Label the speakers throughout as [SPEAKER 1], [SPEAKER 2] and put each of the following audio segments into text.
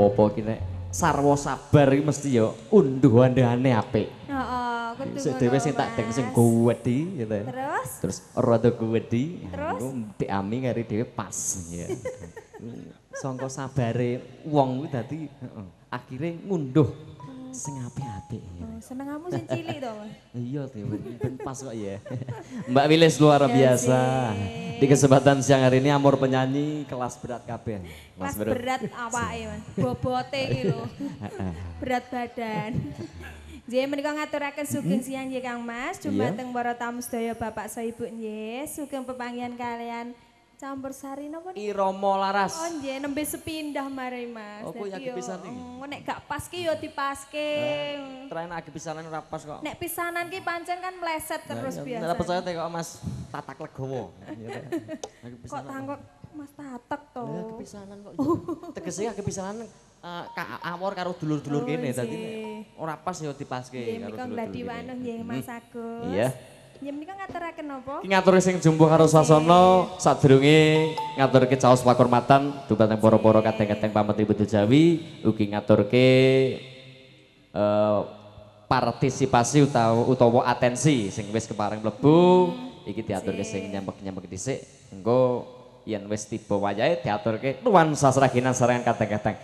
[SPEAKER 1] apa-apa ki nek sarwa sabar iki mesti ya unduh-andahane apik.
[SPEAKER 2] Heeh, kudu
[SPEAKER 1] Sik dhewe sing tak deng sing gowedi gitu. Terus rada gowedi.
[SPEAKER 2] Terus
[SPEAKER 1] diami kari dhewe pas ya. Sangka sabare wong kuwi dadi heeh, akhire ngunduh sing apik-apik.
[SPEAKER 2] Seneng kamu sing cilik to, Mas.
[SPEAKER 1] Iya, ben pas kok ya. Mbak Wilis luar biasa. Di kesempatan siang hari ini Amor penyanyi kelas berat kabeh.
[SPEAKER 2] Kelas berat awake, Mas. Bobote iki lho. Berat badan. Nggih menika ngaturaken sugeng siang nggih Kang Mas, dumateng para tamu sedaya Bapak Ibu nggih. Sugeng pepanggihan kalian campur sari napa niki?
[SPEAKER 1] Irama Laras.
[SPEAKER 2] Oh nggih nembe sepindah mari Mas.
[SPEAKER 1] Apa ya pisan iki?
[SPEAKER 2] Nek gak pas ki yo dipaske.
[SPEAKER 1] Terakhir agi pisanan ora pas kok.
[SPEAKER 2] Nek pisanan ki pancen kan meleset terus biasa.
[SPEAKER 1] Nek percaya kok Mas Tatak Legowo.
[SPEAKER 2] Kok tangkok Mas Tatak to.
[SPEAKER 1] Ya kepisanan kok. Tegese kepisanan Kak Amor karo dulur-dulur kene dadi ora pas ya dipaske
[SPEAKER 2] karo dulur. Nggih gladi wanuh nggih Mas Agus.
[SPEAKER 1] Iya.
[SPEAKER 2] Nggih menika ngaturaken napa?
[SPEAKER 1] Ki ngatur sing jumbo karo sasana sadurunge ngaturke caos pakurmatan dumateng para-para kadang-kadang pametri Budu Jawi ugi ngaturke partisipasi utawa atensi sing wis kepareng mlebu iki diaturke sing nyambek-nyambek dhisik engko yen wis tiba wayahe diaturke nuansa sraginan sarangan kadang-kadang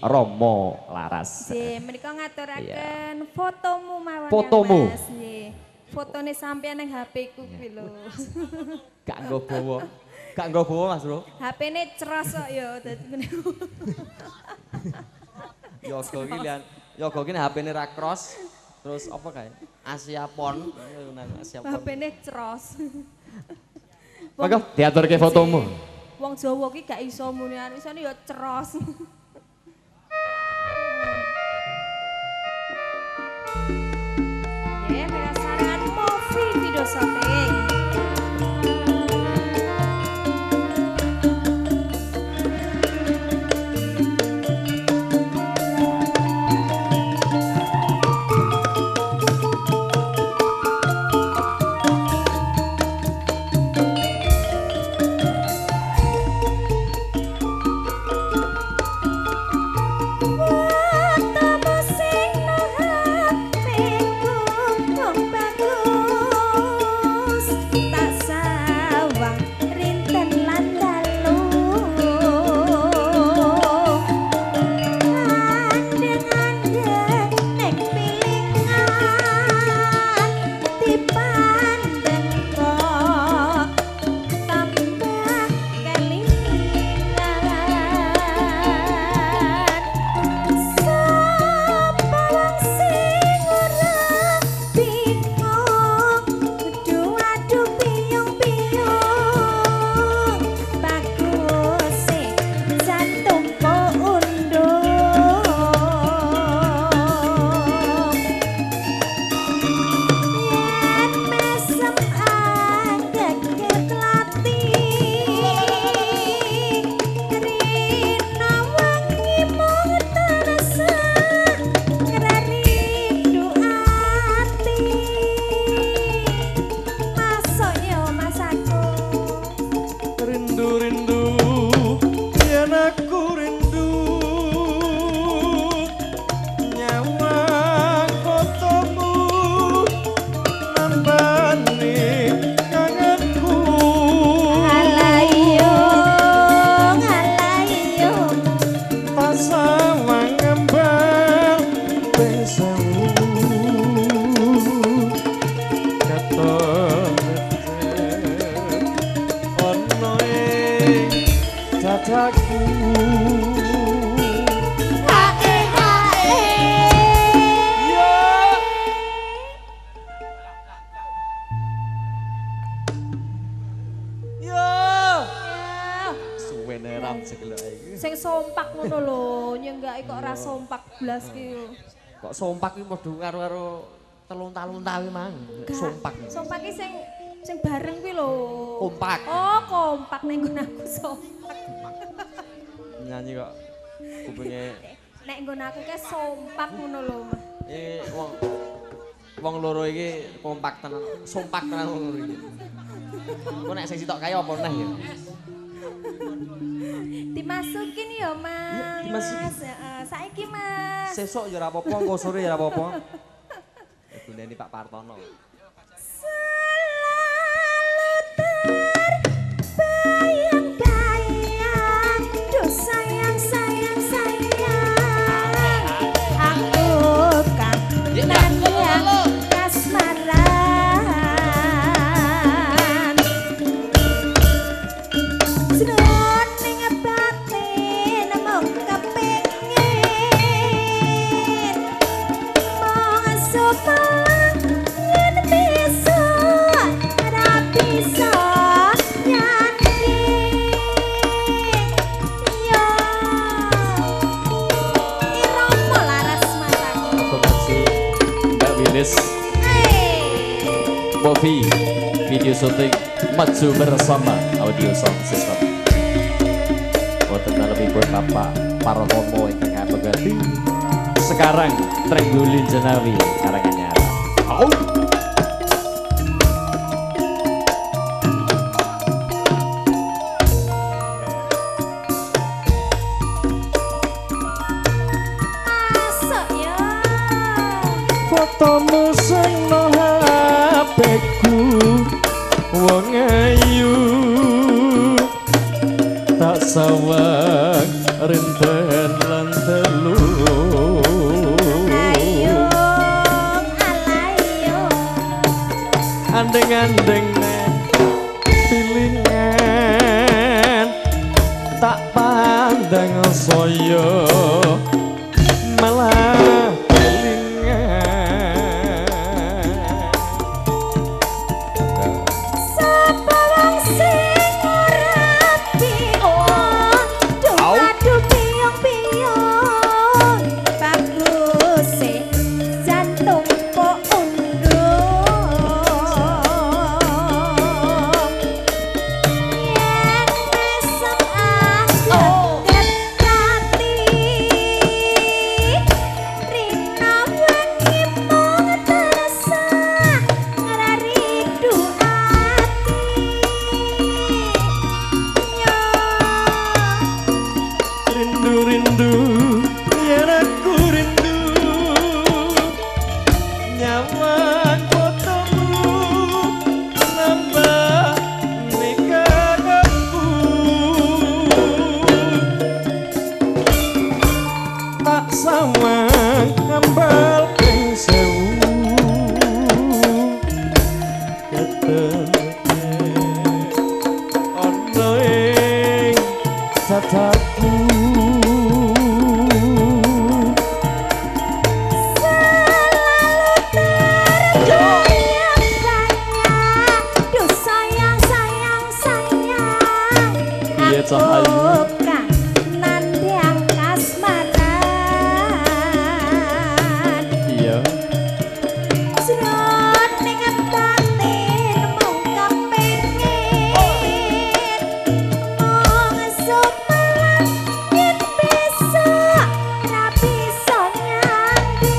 [SPEAKER 1] Romo Laras.
[SPEAKER 2] Nggih menika ngaturaken fotomu mawon
[SPEAKER 1] Fotomu.
[SPEAKER 2] Mas nggih. Fotone sampean ning HP ku kuwi lho.
[SPEAKER 1] Gak nggo bawa. Gak nggo bawa Mas Bro.
[SPEAKER 2] HP-ne ceros kok ya dadi ngene.
[SPEAKER 1] Yoga ki lian. Yoga ki HP-ne ra cross. Terus apa kae? Asia Pon.
[SPEAKER 2] HP-ne ceros.
[SPEAKER 1] Maka diaturke fotomu.
[SPEAKER 2] Wong Jawa ki gak iso muni anu isane ya ceros. Ya, berdasarkan Movi Video Shooting. Sing sompak ngono lho, nyenggake kok ora sompak blas ki.
[SPEAKER 1] Kok sompak ki padha karo telunta-lunta kuwi mang. Sompak.
[SPEAKER 2] Sompak ki sing bareng kuwi lho.
[SPEAKER 1] Kompak.
[SPEAKER 2] Oh, kompak ning nggon aku sompak.
[SPEAKER 1] Nyanyi kok kupinge
[SPEAKER 2] nek nggon aku ki sompak ngono lho.
[SPEAKER 1] Wong loro iki kompak tenan, sompak tenan wong loro iki. Engko nek sing sitok kae apa neh ya?
[SPEAKER 2] Dimasukin ya Mas.
[SPEAKER 1] Iya, dimasukin.
[SPEAKER 2] Saiki Mas.
[SPEAKER 1] Sesok ya ora apa-apa, engko sore ya ora apa-apa. Gunane Pak Partono.
[SPEAKER 2] Selalu terbayang-bayang, duh sayang sayang sayang, aku kangen yang kasmaran. Jroning batin mung kepengin mong supalang yen bisa ora bisa nyanyi yo irama laras mataku.
[SPEAKER 1] Produksi Mbak Wilis, movie, video syuting maju bersama audio sound system. Wonten dalemipun Bapak Partono ingkang ngabegati. Sekarang Trenggulin Jenawi karangannya. Au.
[SPEAKER 2] Masuk yo.
[SPEAKER 1] Fotomu sing no HP-ku wong ayu tak sawang rinten lan telu
[SPEAKER 2] Ayo alayo
[SPEAKER 1] andeng-andeng pilingan tak pandang saya malah kelingan.
[SPEAKER 2] sapa wong sing ora pion duh
[SPEAKER 1] Au.
[SPEAKER 2] aduh piong-piong bagus sih jantung kok undung yen mesem aku ngetati rina wengi mung terasa ngaridu ati yo
[SPEAKER 1] Rindu-rindu yen aku rindu nyaman fotomu nambah nikahku tak sama ngambal ping sewu ketene ono ing tataku
[SPEAKER 2] duh sayang sayang sayang
[SPEAKER 1] Iya, Cahayu.
[SPEAKER 2] aku kangen yang kasmaran
[SPEAKER 1] iya
[SPEAKER 2] jroning batin mung kepengin mong supalang yen bisa ra bisa nyanyi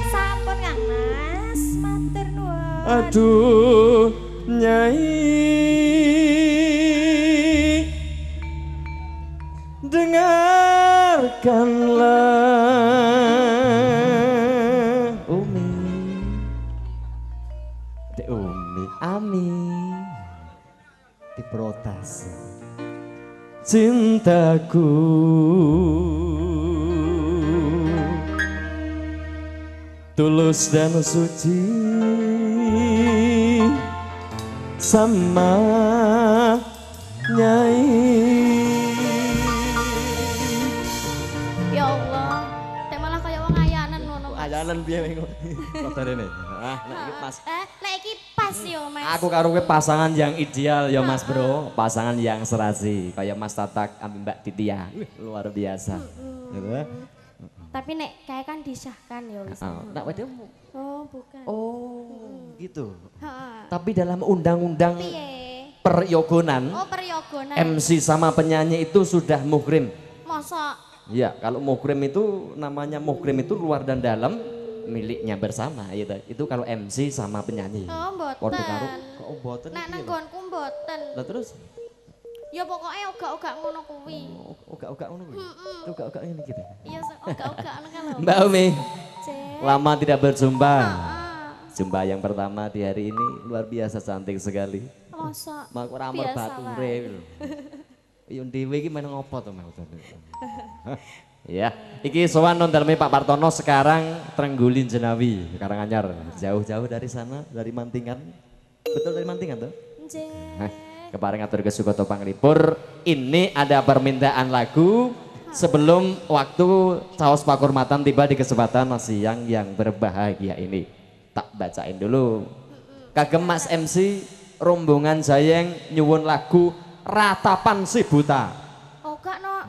[SPEAKER 2] sampun Kang Mas matur nuwun.
[SPEAKER 1] aduh nyai dengarkanlah Umi Dek Umi Ami diprotes cintaku tulus dan suci sama Nyai.
[SPEAKER 3] Ya Allah, tek malah kaya wong ayanan ngono. Mas.
[SPEAKER 1] Ayanan piye ngono. Kodarene. Ah, nek iki pas.
[SPEAKER 3] Nek iki pas yo, Mas.
[SPEAKER 1] Aku karo kowe pasangan yang ideal ya Mas Bro, pasangan yang serasi kayak Mas Tatak ambil Mbak Titia. Luar biasa. Gitu ya.
[SPEAKER 3] Tapi nek kayak kan disahkan ya wis.
[SPEAKER 1] Nak wedemu.
[SPEAKER 3] Oh, bukan.
[SPEAKER 1] Oh, gitu.
[SPEAKER 3] Heeh.
[SPEAKER 1] Tapi dalam undang-undang
[SPEAKER 3] Piye?
[SPEAKER 1] peryogonan,
[SPEAKER 3] Oh, peryogonan.
[SPEAKER 1] MC sama penyanyi itu sudah muhrim.
[SPEAKER 3] Mosok
[SPEAKER 1] Ya, kalau muhrim itu namanya muhrim itu luar dan dalam, miliknya bersama gitu. Itu kalau MC sama penyanyi.
[SPEAKER 3] Oh,
[SPEAKER 1] Padha karo
[SPEAKER 3] mboten.
[SPEAKER 1] kok mboten
[SPEAKER 3] Nek
[SPEAKER 1] iki
[SPEAKER 3] nang
[SPEAKER 1] lho.
[SPEAKER 3] nggonku mboten.
[SPEAKER 1] Lah terus
[SPEAKER 3] Ya pokoknya ogak-ogak ngono kuwi.
[SPEAKER 1] ogak-ogak ngono kuwi. Ogak-ogak ngene gitu.
[SPEAKER 3] Iya, ogak-ogak ngono kan lho.
[SPEAKER 1] Mbak Umi,
[SPEAKER 3] Cek.
[SPEAKER 1] lama tidak berjumpa.
[SPEAKER 3] Ah,
[SPEAKER 1] Jumpa yang pertama di hari ini luar biasa cantik sekali.
[SPEAKER 3] masa.
[SPEAKER 1] Mak ramar
[SPEAKER 3] Biasa
[SPEAKER 1] bature lho. Yo dhewe iki meneng apa to mau. Ya, iki sowan non daleme Pak Partono sekarang Trenggulin Jenawi, Karanganyar. Jauh-jauh dari sana, dari Mantingan. Betul dari Mantingan tuh?
[SPEAKER 3] Cek.
[SPEAKER 1] Keparing atur ke Sukoto Panglipur. Ini ada permintaan lagu sebelum waktu Caos Pakurmatan tiba di kesempatan siang yang berbahagia ini. Tak bacain dulu. Kagem Mas MC rombongan Jayeng nyuwun lagu Ratapan Si Buta.
[SPEAKER 3] Ogak no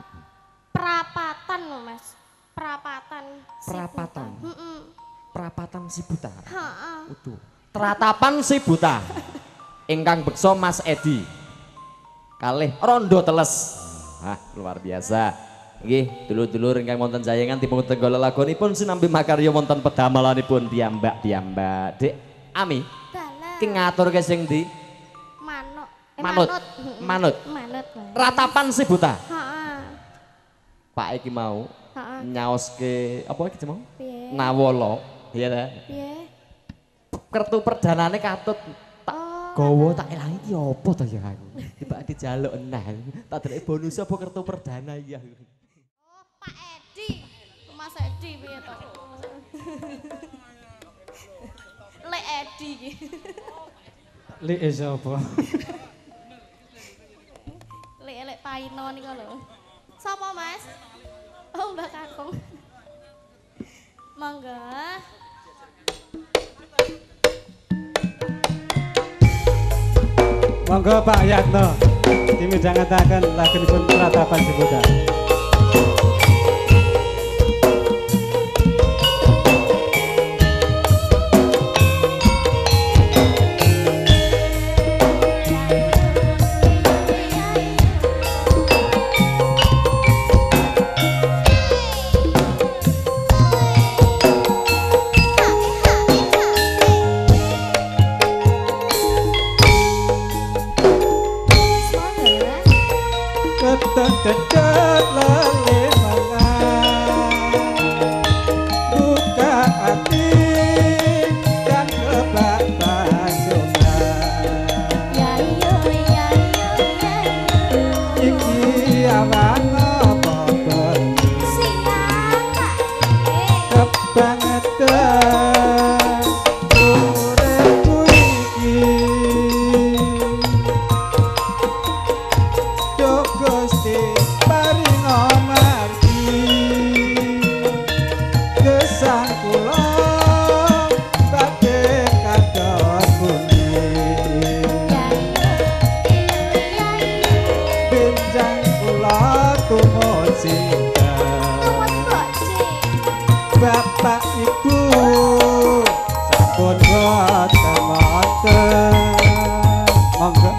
[SPEAKER 3] perapatan lho Mas. Perapatan.
[SPEAKER 1] Perapatan. Perapatan Si Buta.
[SPEAKER 3] Heeh.
[SPEAKER 1] Utuh. Ratapan Si Buta. Ingkang beksa Mas Edi. Kalih rondo teles. Luar biasa. Nggih, dulur-dulur ingkang wonten Jayengan dipun tenggala lagunipun sinambi makarya wonten pedamalanipun piyambak-piyambak. Dek Ami,
[SPEAKER 3] Dalah.
[SPEAKER 1] ki ngaturke sing ndi?
[SPEAKER 3] Manuk.
[SPEAKER 1] Manut. Manut.
[SPEAKER 3] Manut. Mas.
[SPEAKER 1] Ratapan Si Buta.
[SPEAKER 3] Heeh.
[SPEAKER 1] Pak iki mau
[SPEAKER 3] Heeh.
[SPEAKER 1] nyaoske apa iki mau?
[SPEAKER 3] Piye?
[SPEAKER 1] Nawala, iya ta?
[SPEAKER 3] Piye?
[SPEAKER 1] Kertu perdanane katut
[SPEAKER 3] Oh.
[SPEAKER 1] gowo tak elangi iki apa to ya aku. Tiba dijaluk enah. Tak delok bonus apa kertu perdana iki aku.
[SPEAKER 3] Oh, Pak Edi. Mas Edi piye to? Lek Edi iki.
[SPEAKER 4] Lek sapa?
[SPEAKER 3] Lek Paino niku lho. Sapa Mas? Oh, Mbak Kakung. Monggo.
[SPEAKER 4] Monggo Pak Yatno dimidhangetaken lagunipun Ratapan Si Buta. Dedet lele mangan buka hati dan kebak pasungan
[SPEAKER 3] Ya iya ya iya ya
[SPEAKER 4] iki awan apa bengi
[SPEAKER 3] siapa
[SPEAKER 4] kebangetan uripku iki Duh Gusti paring amargi gesang kula badhe kados pundi benjang kula tumut sinten Bapak Ibu sampun boten wonten monggo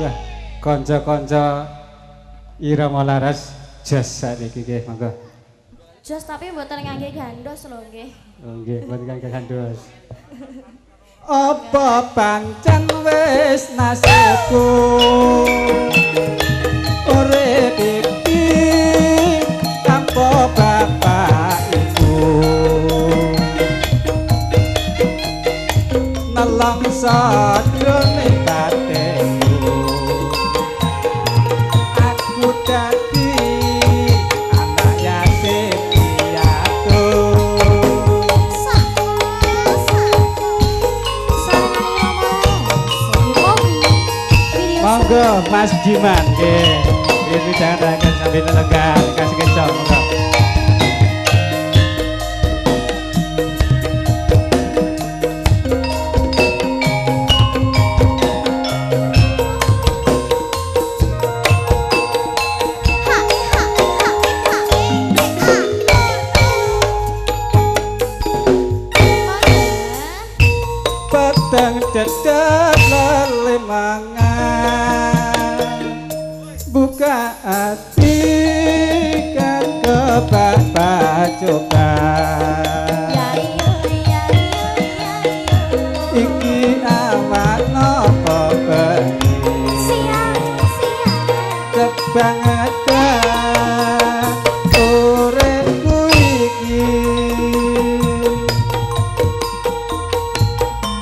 [SPEAKER 4] Wah, kanca-kanca irama laras jas sakniki nggih, monggo.
[SPEAKER 3] Jos tapi mboten ngangge gandos lho nggih.
[SPEAKER 4] Oh nggih, mboten kangge kandos. Apa pancen wis nasibku urip iki tanpa bapak ibu nelongso jroning batinku aku dadi anak yatim piatu monggo Mas Diman nggih ini jangan sambil lengan kasih kencang monggo dedek lelemangan buka hati kan kebak bacokan iki awak nopo bengi kebangetan uripku iki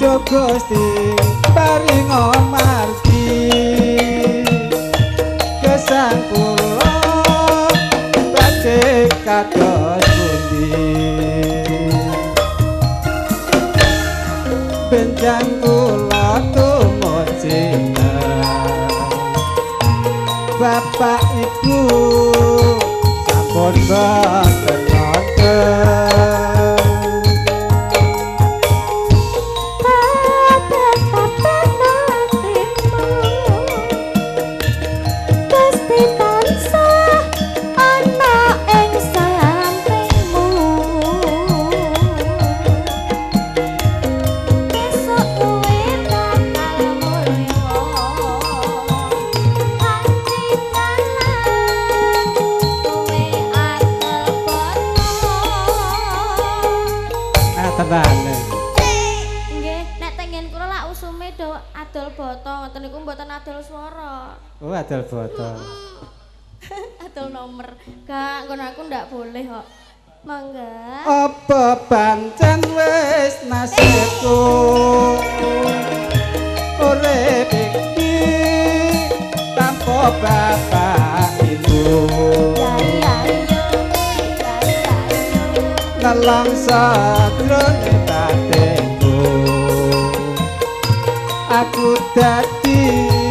[SPEAKER 4] do Gusti paringa margi gesang kula badhe kados pundi benjang kula tumut cinten bapak ibu sampun boten wonten
[SPEAKER 3] Nggih, nek tengen kula lak usume do adol boto, ngoten niku mboten adol swara.
[SPEAKER 4] oh adol botol
[SPEAKER 3] Adol nomor. Kak, ngono aku ndak boleh kok. Mangga.
[SPEAKER 4] apa pancen wis nasibku urip iki tanpa bapak ibu nelangsa jroning batinku aku dadi